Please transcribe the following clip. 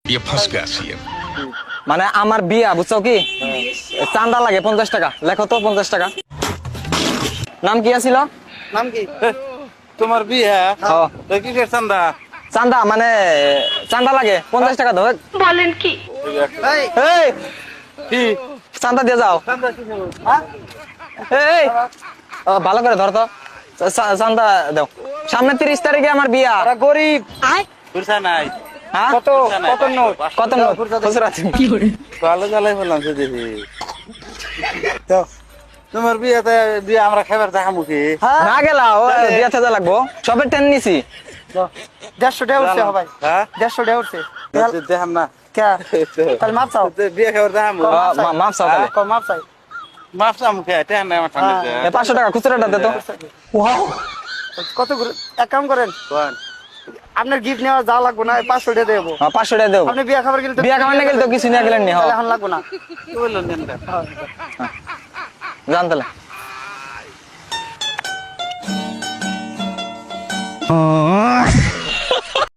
ये फंस गया सीएम। মানে আমার বিয়া বুঝছো কি চাঁদা লাগে 50 টাকা লেখো তো 50 টাকা নাম কি আছিল নাম কি তোমার বিয়া হ্যাঁ। তো কিসের চান্দা চাঁদা মানে চাঁদা লাগে 50 টাকা দাও বলেন কি? এই এই কি চাঁদা দিয়ে যাও চান্দা কি হলো? হ্যাঁ এই ভালো করে ধর তো চাঁদা দাও সামনে 30 তারিখে আমার বিয়া ওরা গরিব পয়সা নাই হ্যাঁ কত কত নোট কত নোট খুচরা আছে ভালো জ্বালাই বললাম সে দেখি তো তোমার বিয়াতে বিয়া আমরা খাবার দেখামু কি না গেলা ও বিয়া থেকে লাগবো সবে টেন নিছি 150 টাকা উঠছে ভাই হ্যাঁ 150 টাকা উঠছে দেখাম না কে তাহলে মাপ চাও বিয়া খাবার দেখামু মাপ চাও তাহলে কম মাপ চাই মাপ চামু কে টেন নাই আমার ঠান্ডা 500 টাকা খুচরাটা দে তো ওয়াও কত এক কাম করেন কোন আপনার গিফট নেওয়া যা লাগবে না 500 টাকা দেবো 500 টাকা দেবো আপনি বিয়া খাবার গেলে তো বিয়া খাবার না গেলে তো কিছু না গেলেন নি তাহলে এখন লাগবে না কি বললেন দেন জান তাহলে